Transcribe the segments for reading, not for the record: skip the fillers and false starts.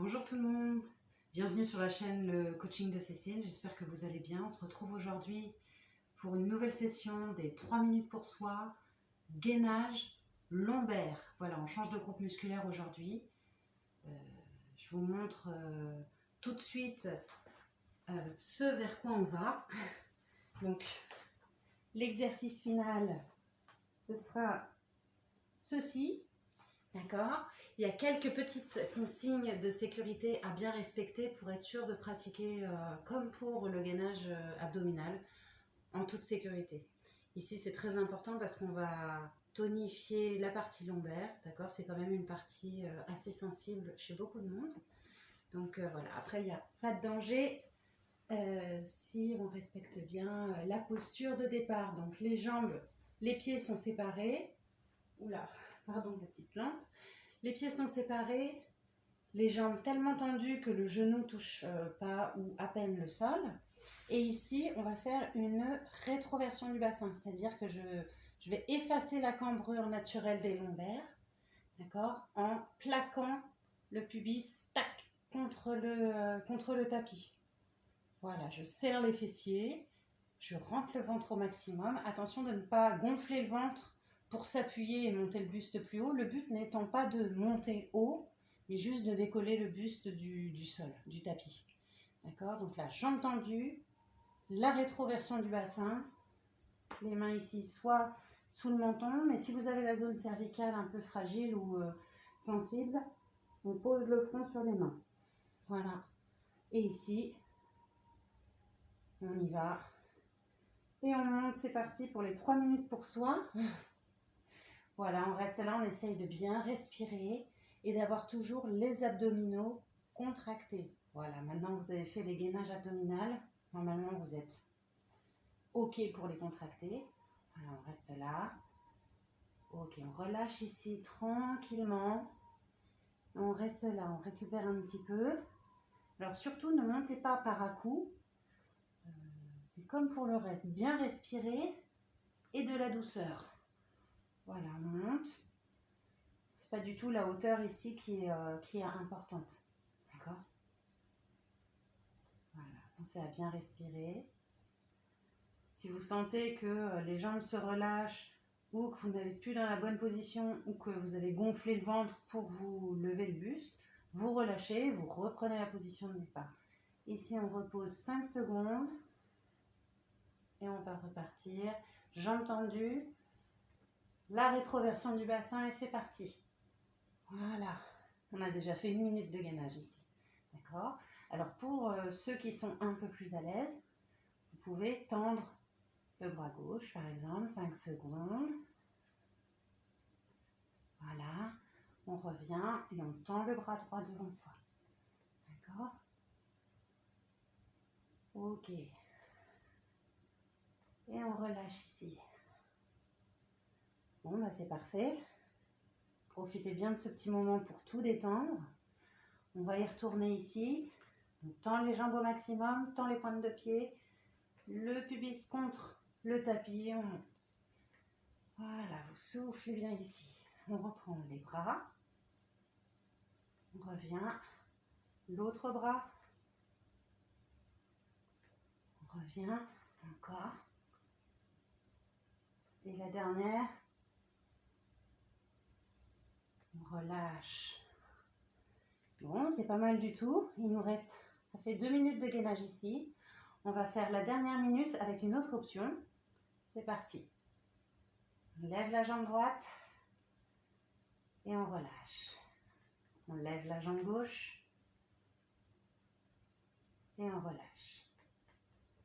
Bonjour tout le monde, bienvenue sur la chaîne Le Coaching de Cécile, j'espère que vous allez bien. On se retrouve aujourd'hui pour une nouvelle session des 3 minutes pour soi, gainage lombaire. Voilà, on change de groupe musculaire aujourd'hui. Je vous montre tout de suite ce vers quoi on va. Donc, l'exercice final, ce sera ceci. D'accord. Il y a quelques petites consignes de sécurité à bien respecter pour être sûr de pratiquer comme pour le gainage abdominal en toute sécurité. Ici, c'est très important parce qu'on va tonifier la partie lombaire. D'accord. C'est quand même une partie assez sensible chez beaucoup de monde. Donc voilà. Après, il n'y a pas de danger si on respecte bien la posture de départ. Donc les jambes, les pieds sont séparés. Oula, pardon la petite plante. Les pieds sont séparés, les jambes tellement tendues que le genou ne touche pas ou à peine le sol. Et ici, on va faire une rétroversion du bassin, c'est-à-dire que je vais effacer la cambrure naturelle des lombaires, d'accord, en plaquant le pubis, tac, contre le tapis. Voilà, je serre les fessiers, je rentre le ventre au maximum. Attention de ne pas gonfler le ventre pour s'appuyer et monter le buste plus haut. Le but n'étant pas de monter haut, mais juste de décoller le buste du sol, du tapis. D'accord? Donc là, jambes tendues, la rétroversion du bassin, les mains ici, soit sous le menton, mais si vous avez la zone cervicale un peu fragile ou sensible, on pose le front sur les mains. Voilà. Et ici, on y va. Et on monte, c'est parti pour les 3 minutes pour soi. Voilà, on reste là, on essaye de bien respirer et d'avoir toujours les abdominaux contractés. Voilà, maintenant vous avez fait les gainages abdominaux. Normalement, vous êtes OK pour les contracter. Voilà, on reste là. OK, on relâche ici tranquillement. On reste là, on récupère un petit peu. Alors surtout, ne montez pas par à-coups. C'est comme pour le reste, bien respirer et de la douceur. Voilà, on monte. C'est pas du tout la hauteur ici qui est importante. D'accord? Voilà, pensez à bien respirer. Si vous sentez que les jambes se relâchent ou que vous n'êtes plus dans la bonne position ou que vous avez gonflé le ventre pour vous lever le buste, vous relâchez, vous reprenez la position de départ. Ici, on repose 5 secondes et on va repartir. Jambes tendues, la rétroversion du bassin et c'est parti. Voilà, on a déjà fait 1 minute de gainage ici. D'accord? Alors pour ceux qui sont un peu plus à l'aise, vous pouvez tendre le bras gauche par exemple, 5 secondes. Voilà, on revient et on tend le bras droit devant soi. D'accord? Ok. Et on relâche ici. Bon, bah c'est parfait. Profitez bien de ce petit moment pour tout détendre. On va y retourner ici. On tend les jambes au maximum, tend les pointes de pied, le pubis contre le tapis et on monte. Voilà, vous soufflez bien ici. On reprend les bras. On revient. L'autre bras. On revient. Encore. Et la dernière. On relâche. Bon, c'est pas mal du tout. Il nous reste, ça fait 2 minutes de gainage ici. On va faire la dernière minute avec une autre option. C'est parti. On lève la jambe droite et on relâche. On lève la jambe gauche et on relâche.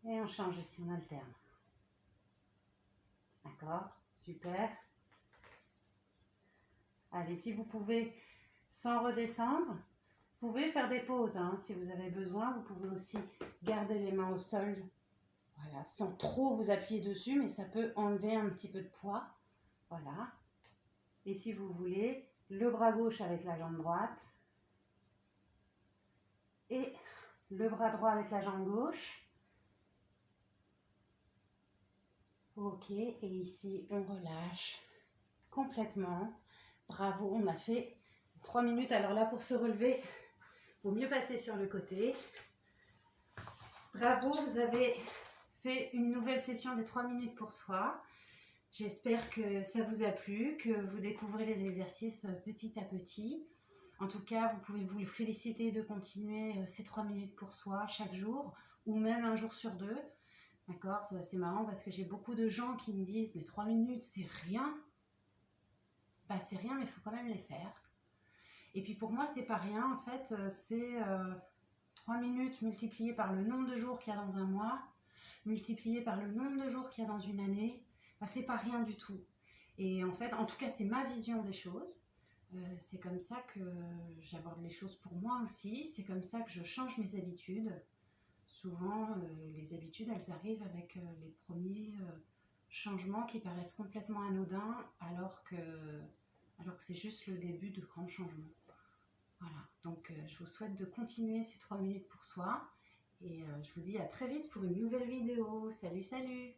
Et on change ici, on alterne. D'accord? Super. Allez, si vous pouvez, sans redescendre, vous pouvez faire des pauses. Si vous avez besoin, vous pouvez aussi garder les mains au sol. Voilà, sans trop vous appuyer dessus, mais ça peut enlever un petit peu de poids. Voilà. Et si vous voulez, le bras gauche avec la jambe droite. Et le bras droit avec la jambe gauche. Ok, et ici, on relâche complètement. Bravo, on a fait 3 minutes. Alors là, pour se relever, faut mieux passer sur le côté. Bravo, vous avez fait une nouvelle session des 3 minutes pour soi. J'espère que ça vous a plu, que vous découvrez les exercices petit à petit. En tout cas, vous pouvez vous féliciter de continuer ces 3 minutes pour soi chaque jour ou même un jour sur 2. D'accord? C'est marrant parce que j'ai beaucoup de gens qui me disent « mais 3 minutes, c'est rien ». Bah, c'est rien, mais il faut quand même les faire. Et puis pour moi, c'est pas rien. En fait, c'est 3 minutes multipliées par le nombre de jours qu'il y a dans un mois, multiplié par le nombre de jours qu'il y a dans une année. Bah, c'est pas rien du tout. Et en fait, en tout cas, c'est ma vision des choses. C'est comme ça que j'aborde les choses pour moi aussi. C'est comme ça que je change mes habitudes. Souvent, les habitudes, elles arrivent avec les premiers changements qui paraissent complètement anodins, alors que c'est juste le début de grands changements. Voilà, donc je vous souhaite de continuer ces 3 minutes pour soi. Et je vous dis à très vite pour une nouvelle vidéo. Salut, salut!